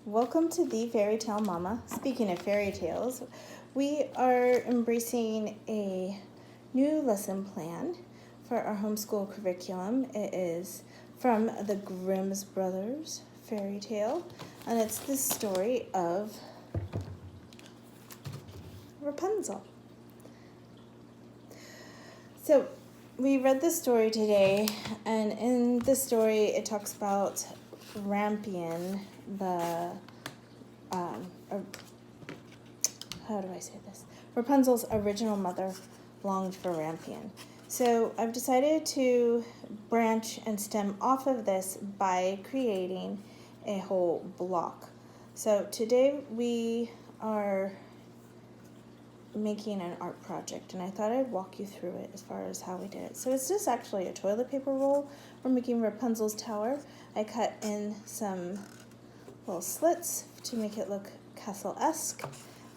Welcome to the Fairy Tale Mama. Speaking of fairy tales, we are embracing a new lesson plan for our homeschool curriculum. It is from the Grimm's Brothers fairy tale, and it's the story of Rapunzel. So we read the story today, and in the story it talks about Rampion, how do I say this? Rapunzel's original mother longed for Rampion. So I've decided to branch and stem off of this by creating a whole block. So today we are making an art project, and I thought I'd walk you through it as far as how we did it. So it's just actually a toilet paper roll. We're making Rapunzel's tower. I cut in some little slits to make it look castle-esque,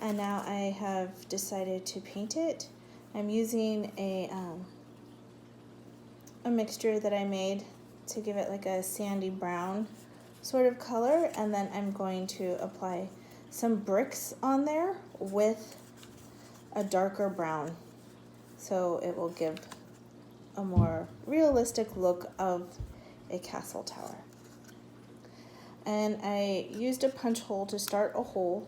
and now I have decided to paint it. I'm using a mixture that I made to give it like a sandy brown sort of color, and then I'm going to apply some bricks on there with a darker brown, so it will give a more realistic look of a castle tower. And I used a punch hole to start a hole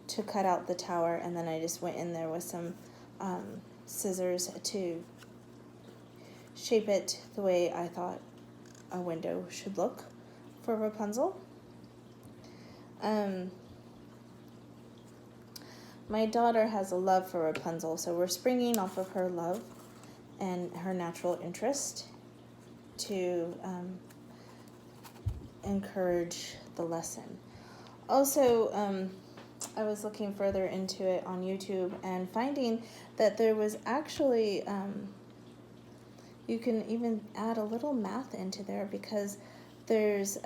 to cut out the tower, and then I just went in there with some scissors to shape it the way I thought a window should look for Rapunzel. My daughter has a love for Rapunzel, so we're springing off of her love and her natural interest to encourage the lesson. Also, I was looking further into it on YouTube and finding that there was actually, you can even add a little math into there, because there's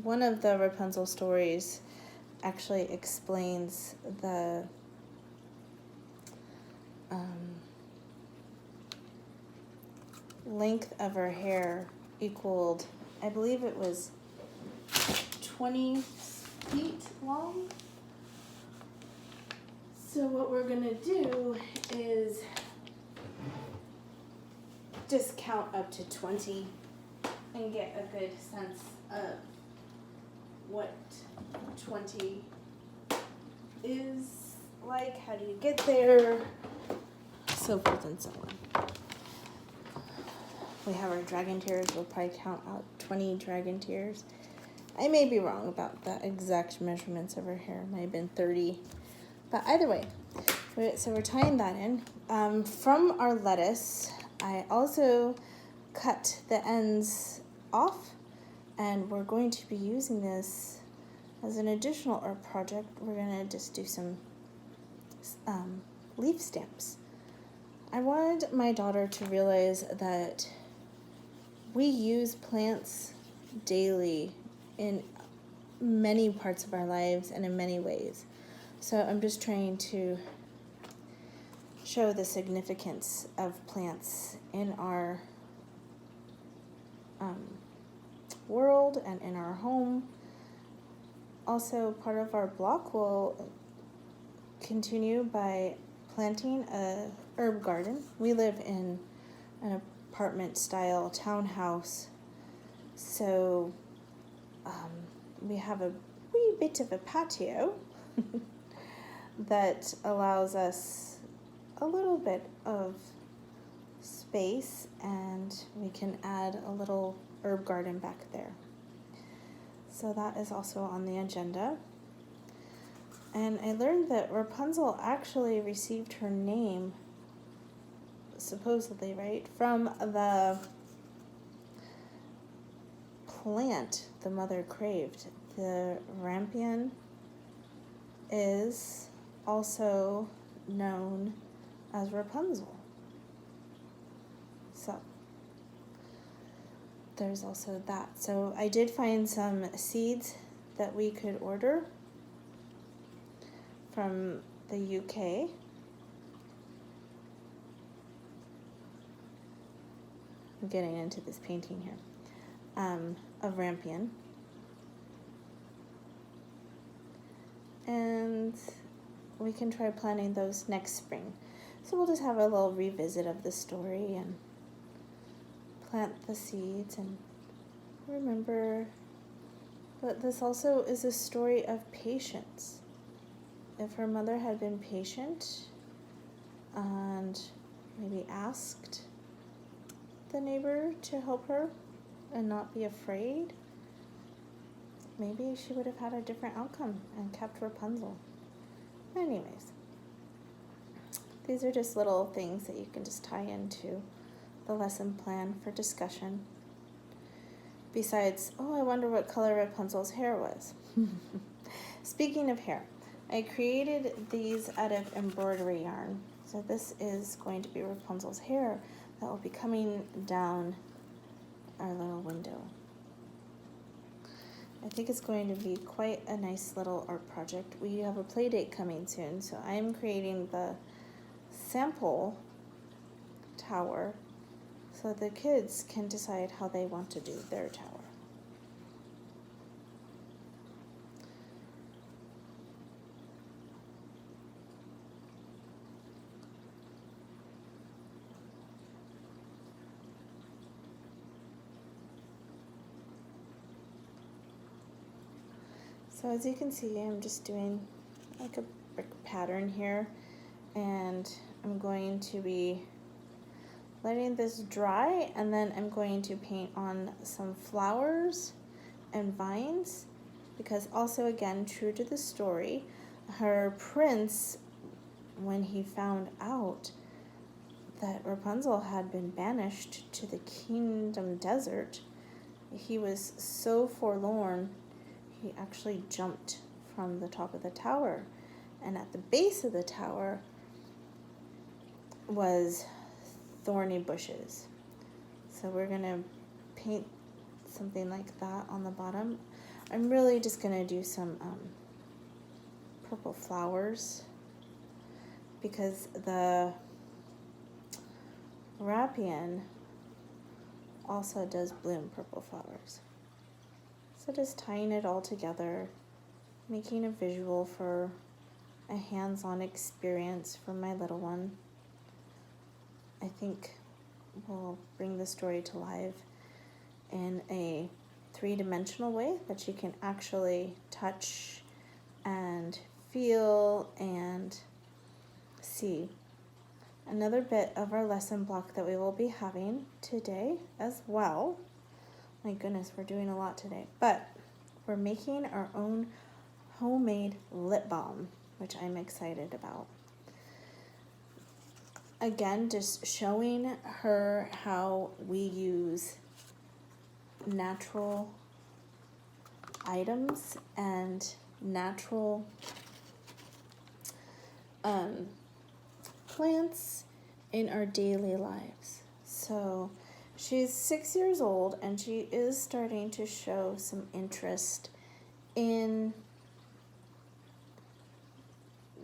one of the Rapunzel stories actually explains the length of her hair equaled, I believe it was 20 feet long. So what we're gonna do is just count up to 20 and get a good sense of what 20 is like, how do you get there, so forth and so on. We have our dragon tears. We'll probably count out 20 dragon tears. I may be wrong about the exact measurements of her hair. It might have been 30. But either way, so we're tying that in. From our lettuce, I also cut the ends off, and we're going to be using this as an additional art project. We're going to just do some leaf stamps. I wanted my daughter to realize that we use plants daily in many parts of our lives and in many ways. So I'm just trying to show the significance of plants in our world and in our home. Also, part of our block will continue by planting a herb garden. We live in an apartment style townhouse, so we have a wee bit of a patio that allows us a little bit of space, and we can add a little herb garden back there. So that is also on the agenda. And I learned that Rapunzel actually received her name, supposedly, right, from the plant the mother craved. The rampion is also known as Rapunzel. So there's also that. So I did find some seeds that we could order from the UK. I'm getting into this painting here, of Rampion. and we can try planning those next spring. So we'll just have a little revisit of the story and plant the seeds and remember that this also is a story of patience. If her mother had been patient and maybe asked the neighbor to help her and not be afraid, maybe she would have had a different outcome and kept Rapunzel. Anyways, these are just little things that you can just tie into the lesson plan for discussion. Besides, I wonder what color Rapunzel's hair was. Speaking of hair, I created these out of embroidery yarn. So this is going to be Rapunzel's hair that will be coming down our little window. I think it's going to be quite a nice little art project. We have a play date coming soon, so I'm creating the sample tower so the kids can decide how they want to do their tower. So as you can see, I'm just doing like a brick pattern here, and I'm going to be letting this dry, and then I'm going to paint on some flowers and vines, because also, again, true to the story, her prince, when he found out that Rapunzel had been banished to the kingdom desert, he was so forlorn, he actually jumped from the top of the tower, and at the base of the tower was thorny bushes. So we're gonna paint something like that on the bottom. I'm really just gonna do some purple flowers because the Rapian also does bloom purple flowers. So just tying it all together, making a visual for a hands-on experience for my little one. I think will bring the story to life in a three-dimensional way that you can actually touch and feel and see. Another bit of our lesson block that we will be having today as well. My goodness, we're doing a lot today. But we're making our own homemade lip balm, which I'm excited about. Again, just showing her how we use natural items and natural plants in our daily lives. So she's 6 years old and she is starting to show some interest in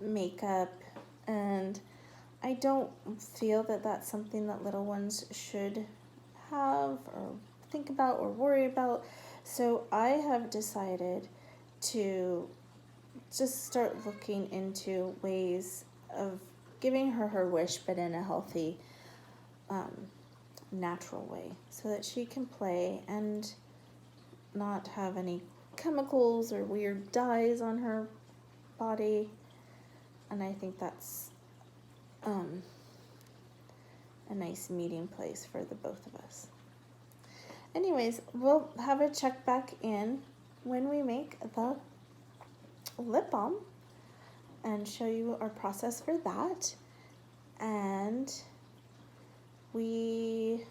makeup, and I don't feel that that's something that little ones should have or think about or worry about. So I have decided to just start looking into ways of giving her her wish, but in a healthy, natural way, so that she can play and not have any chemicals or weird dyes on her body. And I think that's a nice meeting place for the both of us. Anyways, we'll have a check back in when we make the lip balm and show you our process for that. And we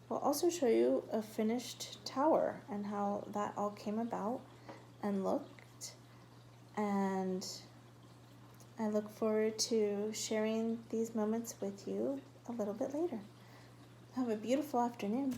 will also show you a finished tower and how that all came about and looked. And I look forward to sharing these moments with you a little bit later. Have a beautiful afternoon.